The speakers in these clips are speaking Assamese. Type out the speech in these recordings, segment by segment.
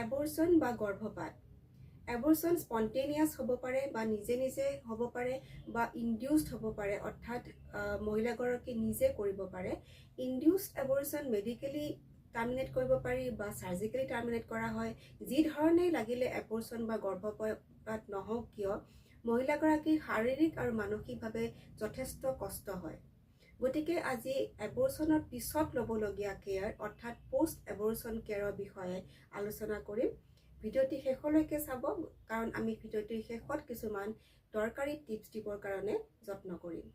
এবৰ্চন বা গৰ্ভপাত এবৰ্চন স্পন্টেনিয়াছ হ'ব পাৰে বা নিজে নিজে হ'ব পাৰে বা ইনডিউসড হ'ব পাৰে অৰ্থাৎ মহিলাগৰাকী নিজে কৰিব পাৰে ইনডিউসড এবৰ্চন মেডিকেলি টাৰ্মিনেট কৰিব পাৰি বা সাৰ্জিক্যালি টাৰ্মিনেট কৰা হয় যি ধৰণে লাগিলে এবৰ্চন বা গৰ্ভপাত নহওক কিয় মহিলাগৰাকী শাৰীৰিক আৰু মানসিকভাৱে যথেষ্ট কষ্ট হয় গতিকে আজি এবৰ্চনৰ পিছত ল'বলগীয়া কেয়াৰ অৰ্থাৎ পোষ্ট এবৰ্চন কেয়াৰৰ বিষয়ে আলোচনা কৰিম ভিডিঅ'টি শেষলৈকে চাব কাৰণ আমি ভিডিঅ'টিৰ শেষত কিছুমান দৰকাৰী টিপছ দিবৰ কাৰণে যত্ন কৰিম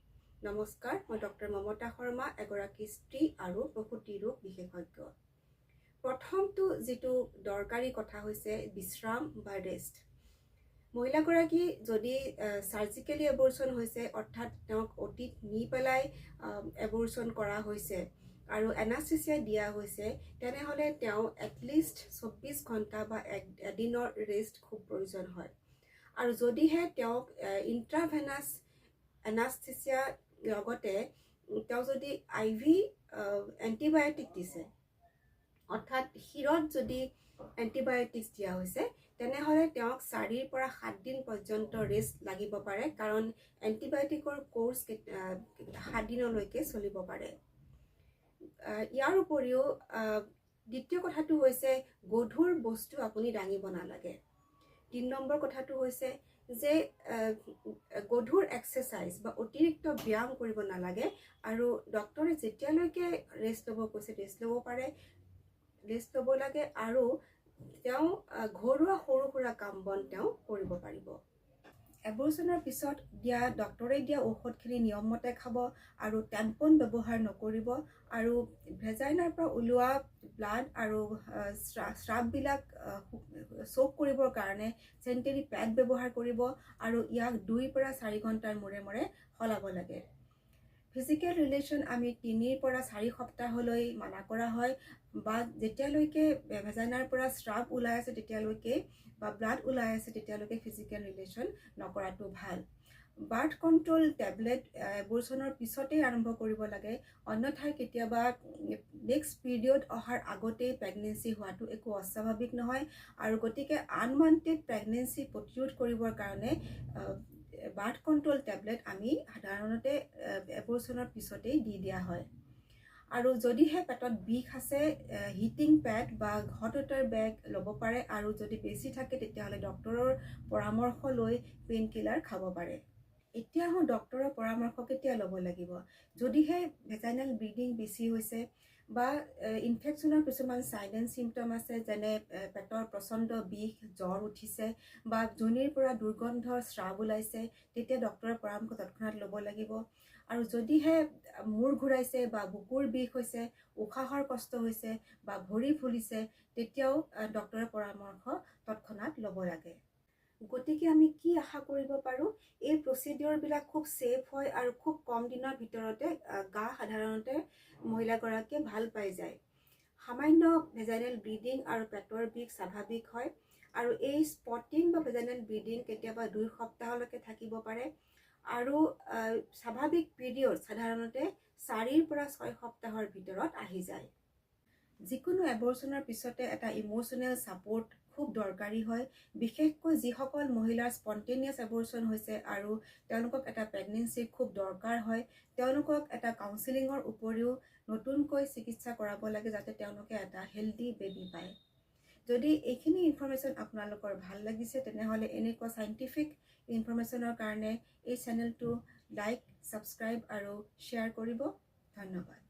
নমস্কাৰ মই ডক্টৰ মমতা শৰ্মা এগৰাকী স্ত্ৰী আৰু প্ৰসূতি ৰোগ বিশেষজ্ঞ প্ৰথমটো যেটো দৰকাৰী কথা হৈছে বিশ্ৰাম বা ৰেষ্ট মহিলাগৰাকী যদি সাৰ্জিক্যালি এবৰ্চন হৈছে অৰ্থাৎ তেওঁক অতীত নি পেলাই এবৰ্চন কৰা হৈছে আৰু এনাস্থেচিয়া দিয়া হৈছে তেনেহলে তেওঁ এটলিষ্ট 24 ঘণ্টা বা এদিনৰ ৰেষ্ট খুব প্ৰয়োজন হয় আৰু যদিহে তেওঁক ইন্ট্ৰাভেনাস এনাস্থেচিয়া লগতে তেওঁ যদি আইভি এন্টিবায়োটিক দিছে অৰ্থাৎ শিৰত যদি এন্টিবায়োটিক্স দিয়া হৈছে তেনেহলে তেওঁক 4 পৰা 7 দিন পৰ্যন্ত ৰেষ্ট লাগিব পাৰে কাৰণ এন্টিবায়োটিকৰ কোৰ্স 7 দিনলৈকে চলিব পাৰে ইয়াৰ উপৰিও দ্বিতীয় কথাটো হৈছে গধুৰ বস্তু আপুনি দাঙিব নালাগে 3 নম্বৰ কথাটো হৈছে যে গধুৰ এক্সাৰসাইজ বা অতিৰিক্ত ব্যায়াম কৰিব নালাগে আৰু ডক্টৰে যেতিয়ালৈকে ৰেষ্ট ল'ব কৈছে ৰেষ্ট ল'ব পাৰে ৰেষ্ট ল'ব লাগে আৰু তেওঁ ঘৰুৱা সৰু সুৰা কাম বন তেওঁ কৰিব পাৰিব এবৰ্চনৰ পিছত দিয়া ডক্টৰে দিয়া ঔষধখিনি নিয়মমতে খাব আৰু টেম্পন ব্যৱহাৰ নকৰিব আৰু ভেজাইনাৰ পৰা ওলোৱা ব্লাড আৰু স্ৰাৱবিলাক সোক কৰিবৰ কাৰণে সেনিটাৰী প্যাড ব্যৱহাৰ কৰিব আৰু ইয়াক 2 পৰা 4 ঘণ্টাৰ মূৰে মূৰে সলাব লাগে ফিজিক্যাল ৰিলেশন আমি 3 পৰা 4 সপ্তাহলৈ মানা কৰা হয় বা যেতিয়ালৈকে ভেজাইনাৰ পৰা স্ৰাৱ ওলাই আছে তেতিয়ালৈকে বা ব্লাড ওলাই আছে তেতিয়ালৈকে ফিজিক্যাল ৰিলেশন নকৰাটো ভাল বাৰ্থ কন্ট্ৰোল টেবলেট এবৰ্চনৰ পিছতে আৰম্ভ কৰিব লাগে অন্যথায় কেতিয়াবা নেক্সট পিৰিয়ড অহাৰ আগতে প্ৰেগনেন্সি হোৱাটো একো অস্বাভাৱিক নহয় আৰু গতিকে আনৱান্টেড প্ৰেগনেন্সি প্ৰতিৰোধ কৰিবৰ কাৰণে বাৰ্থ কন্ট্ৰোল টেবলেট আমি সাধাৰণতে এবৰ্চনৰ পিছতে দি দিয়া হয় আৰু যদিহে পেটত বিষ আছে হিটিং প্যাড বা হট ৱাটাৰ বেগ ল'ব পাৰে আৰু যদি বেছি থাকে তেতিয়াহলে ডক্টৰৰ পৰামৰ্শ লৈ পেইন কিলাৰ খাব পাৰে এতিয়া হো ডক্টৰৰ পৰামৰ্শ কেতিয়া ল'ব লাগিব যদিহে ভেজাইনাল ব্লিডিং বেছি হৈছে বা ইনফেকচনৰ কিছুমান সাইন এণ্ড সিম্পটম আছে যেনে পেটৰ প্ৰচণ্ড বিষ জ্বৰ উঠিছে বা যোনিৰ পৰা দুৰ্গন্ধ স্ৰাৱ ওলাইছে তেতিয়া ডক্টৰৰ পৰামৰ্শ তৎক্ষণাত ল'ব লাগিব আৰু যদিহে মূৰ ঘূৰাইছে বা বুকুৰ বিষ হৈছে উশাহৰ কষ্ট হৈছে বা ভৰি ফুলিছে তেতিয়াও ডক্টৰৰ পৰামৰ্শ তৎক্ষণাত ল'ব লাগে গতিকে আমি কি আশা কৰিব পাৰো এই প্ৰচিডিউৰ বিলাক খুব সেফ হয় আৰু খুব কম দিনৰ ভিতৰতে গা সাধাৰণতে মহিলাগৰাকীয়ে ভাল পাই যায় সামান্য ভেজাইনাল ব্লিডিং আৰু পেটৰ বিষ স্বাভাৱিক হয় আৰু এই স্পটিং বা ভেজাইনাল ব্লিডিং কেতিয়াবা 2 সপ্তাহলৈকে থাকিব পাৰে আৰু স্বাভাৱিক পিৰিয়ড সাধাৰণতে 4 পৰা 6 সপ্তাহৰ ভিতৰত আহি যায় যিকোনো এবৰ্চনৰ পিছতে এটা ইমোশনেল সাপোৰ্ট খুব দৰকাৰী হয় বিশেষকৈ যিসকল মহিলাৰ স্পন্টেনিয়াছ এবৰ্চন হৈছে আৰু তেওঁলোকক এটা প্ৰেগনেন্সি খুব দৰকাৰ হয় তেওঁলোকক এটা কাউন্সেলিঙৰ উপৰিও নতুনকৈ চিকিৎসা কৰাব লাগে যাতে তেওঁলোকে এটা হেলদি বেবি পায় যদি এইখিনি ইনফৰমেশ্যন আপোনালোকৰ ভাল লাগিছে তেনেহলে এনেকুৱা সাইন্টিফিক ইনফৰমেশ্যনৰ কাৰণে এই চেনেলটো লাইক সাবস্ক্ৰাইব আৰু শ্বেয়াৰ কৰিব ধন্যবাদ